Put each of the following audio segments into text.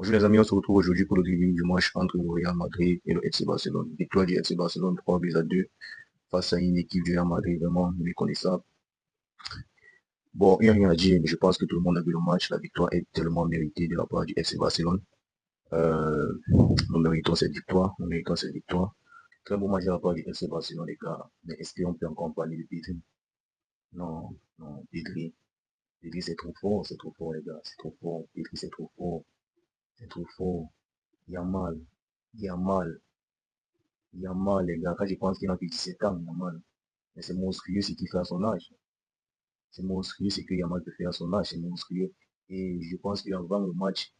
Bonjour les amis, on se retrouve aujourd'hui pour le review du match entre le Real Madrid et le FC Barcelone. Victoire du FC Barcelone 3 buts à 2 face à une équipe du Real Madrid vraiment méconnaissable. Bon, il n'y a rien à dire, mais je pense que tout le monde a vu le match. La victoire est tellement méritée de la part du FC Barcelone. Euh, nous méritons cette victoire, nous méritons cette victoire. Très bon match de la part du FC Barcelone, les gars. Mais est-ce qu'on peut encore parler de Pedri? Non, non, Pedri. Pedri c'est trop fort les gars, c'est trop fort. Pedri c'est trop fort, c'est trop fort. Il y a mal, il y a mal. Yamal, les gars, quand je pense qu'il a que 17 ans, Yamal. Mais c'est monstrueux ce qu'il fait à son âge. C'est monstrueux ce que Yamal peut faire à son âge, c'est monstrueux. Et je pense avant le match,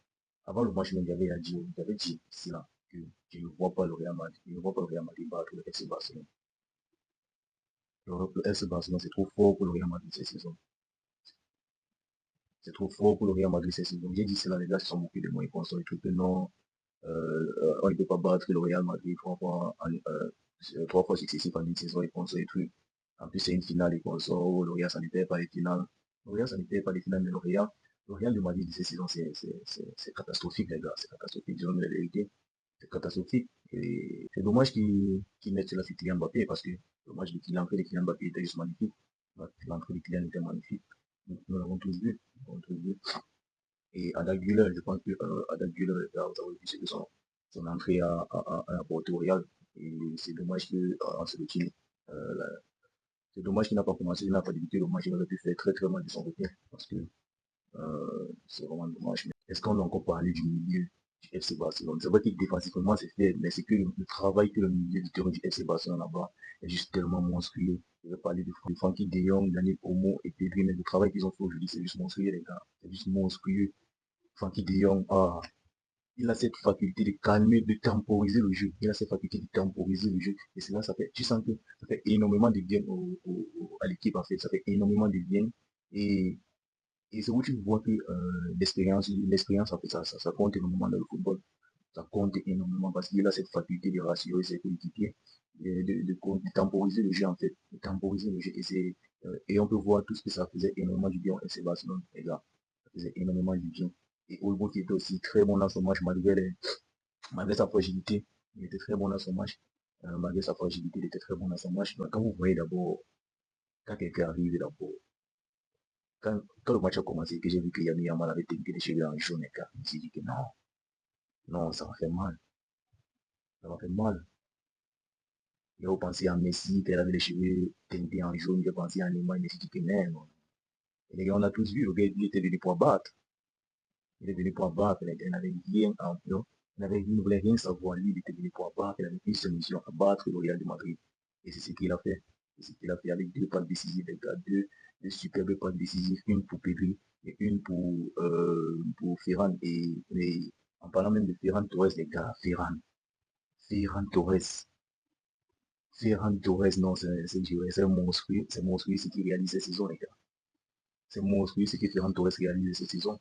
même, j'avais dit ici là, que je ne vois pas le Real Madrid, je ne vois pas le Real Madrid battre le FC Barcelone. Le FC Barcelone, c'est trop fort pour le Real Madrid cette saison. C'est trop fort pour le Real Madrid cette saison. J'ai dit cela, les gars se sont moqués de moi, ils pensent que non, on ne peut pas battre le Real Madrid trois fois successifs en une saison, ils pensent des trucs. En plus, c'est une finale, ils pensent, oh, le Real, ça n'était pas les finales. Le Real, ça n'était pas les finales, mais le Real de Madrid de cette saison, c'est catastrophique, les gars, c'est catastrophique, disons la vérité. C'est catastrophique. Et c'est dommage qu'ils mettent cela sur Kylian Mbappé parce que l'entrée de Kylian Mbappé était juste magnifique. L'entrée de Kylian était magnifique. Nous l'avons tous vu. Nous l'avons tous vu. Et Ada Güler, je pense que Ada Güler, vous avez vu ce que son entrée à Porto Real. Et c'est dommage qu'en se retire. C'est dommage qu'il n'a pas commencé, il n'a pas débuté le match. Il aurait pu faire très très mal de son côté. Parce que c'est vraiment dommage. Mais est-ce qu'on a encore parlé du milieu du FC Barcelone? C'est vrai que défensivement c'est fait, mais c'est que le travail que le milieu du terrain du FC Barcelone là-bas est juste tellement monstrueux. Je vais parler de Frankie De Jong, Daniel Omo et Pedri, mais le travail qu'ils ont fait aujourd'hui, c'est juste monstrueux, les gars. C'est juste monstrueux. Frankie de Jong, il a cette faculté de calmer, de temporiser le jeu. Il a cette faculté de temporiser le jeu. Et c'est là, tu sens que ça fait énormément de bien à l'équipe, en fait. Ça fait énormément de bien. Et, et c'est où tu vois que l'expérience, en fait, ça compte énormément dans le football. Ça compte énormément parce qu'il a cette faculté de rassurer ses coéquipiers, de temporiser le jeu, en fait. De temporiser le jeu. Et on peut voir tout ce que ça faisait énormément du bien au FC Barcelone, les gars. Ça faisait énormément du bien. Et Olmo qui était aussi très bon dans son match malgré sa fragilité. Il était très bon dans son match. Malgré sa fragilité, il était très bon dans son match. Donc, quand vous voyez d'abord, quand quelqu'un arrive d'abord, quand le match a commencé, que j'ai vu que Yami Yamal avait teinté les cheveux en jaune, je me suis dit que non, non, ça m'a fait mal. Ça m'a fait mal. J'ai pensé à Messi, qui avait les cheveux teintés en jaune. J'ai pensé à Neymar, je me suis dit que non. Et les gars, on a tous vu, le gars, il était venu pour battre. Il est venu pour abattre, il n'avait rien à faire. Il ne voulait rien savoir. Lui, il était venu pour abattre. Il avait une seule mission, abattre le Real de Madrid. Et c'est ce qu'il a fait. C'est ce qu'il a fait avec deux passes décisives, les gars. Deux superbes passes décisives. Une pour Pedri et une pour Ferran. Et en parlant même de Ferran Torres, les gars, Ferran Torres. Ferran Torres, non, c'est monstrueux. C'est monstrueux ce qu'il réalise cette saison, les gars. C'est monstrueux ce que Ferran Torres réalise cette saison.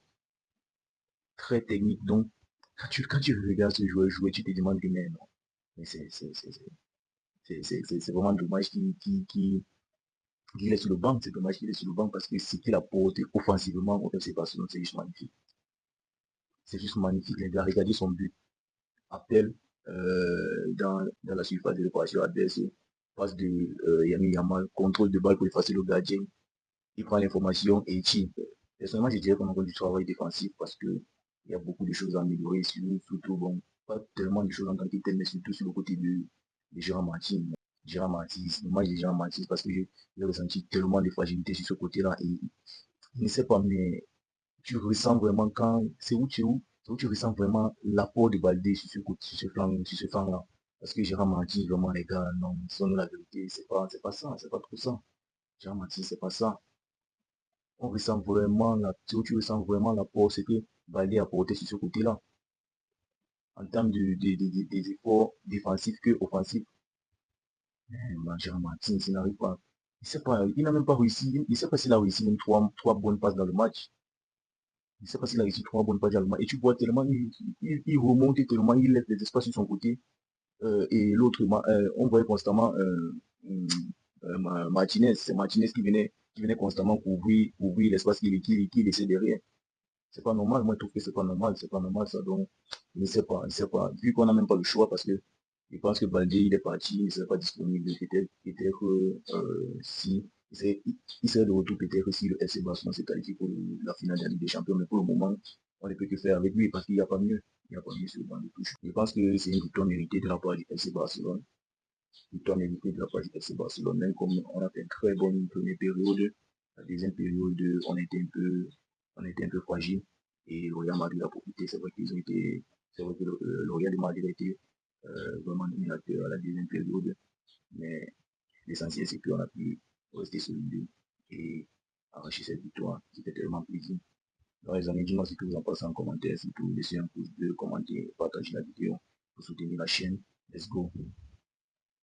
Très technique. Donc, quand tu regardes ce joueur jouer, tu te demandes que mais non. Mais c'est vraiment dommage qu'il est sur le banc. C'est dommage qu'il est sur le banc parce que ce qu'il apporte offensivement au FC Barcelone, c'est juste magnifique. C'est juste magnifique, les gars. Regardez son but. Appel dans la surface de réparation adverse. Passe de Yami Yamal, contrôle de balle pour effacer le gardien. Il prend l'information et il tire. Personnellement, je dirais qu'on a encore du travail défensif parce que il y a beaucoup de choses à améliorer, surtout, bon, pas tellement de choses en tant que tel, mais surtout sur le côté de Gérard Martin. Gérard Martin, moi j'ai Gérard Martin parce que j'ai ressenti tellement de fragilité sur ce côté-là et je ne sais pas, mais tu ressens vraiment c'est où tu ressens vraiment l'apport de Baldé sur ce côté, sur ce flanc-là. Parce que Gérard Martin, vraiment les gars, non, disons la vérité, c'est pas ça, c'est pas trop ça. Gérard Martin, c'est pas ça. On ressent vraiment tu ressens vraiment l'apport, ce que Baldé a apporté sur ce côté-là, en termes des efforts défensifs que offensifs. Gérard Martin, il n'arrive pas. Il sait pas, il n'a même pas réussi, il ne sait pas s'il a réussi même trois bonnes passes dans le match. Il ne sait pas s'il a réussi trois bonnes passes dans le match. Et tu vois tellement, il remonte tellement, il laisse des espaces sur son côté. Et l'autre, on voyait constamment Martinez. C'est Martinez qui venait constamment ouvrir l'espace qu'il laissait derrière. C'est pas normal. Moi, je trouve que c'est pas normal ça. Donc, je ne sais pas, je ne sais pas. Vu qu'on n'a même pas le choix parce que je pense que Baldé, il est parti, il ne serait pas disponible. Peut-être si, il serait de retour peut-être si le FC Barcelone s'est qualifié pour la finale de la Ligue des Champions. Mais pour le moment, on ne peut que faire avec lui parce qu'il n'y a pas mieux. Il n'y a pas mieux sur le banc de touche. Je pense que c'est une victoire méritée de la part du FC Barcelone. Victoire méritée de la part du FC Barcelone. Même comme on a fait une très bonne première période, la deuxième période, on était un peu fragile. Et le Real Madrid a profité. C'est vrai qu'ils ont été, c'est vrai que le Real Madrid a été vraiment dominateur à la deuxième période. Mais l'essentiel, c'est qu'on a pu rester solide et arracher cette victoire. C'était tellement plaisir. Donc, les amis, dis-moi ce que vous en pensez en commentaire. Si vous pouvez laisser un pouce bleu, commenter, partager la vidéo pour soutenir la chaîne. Let's go.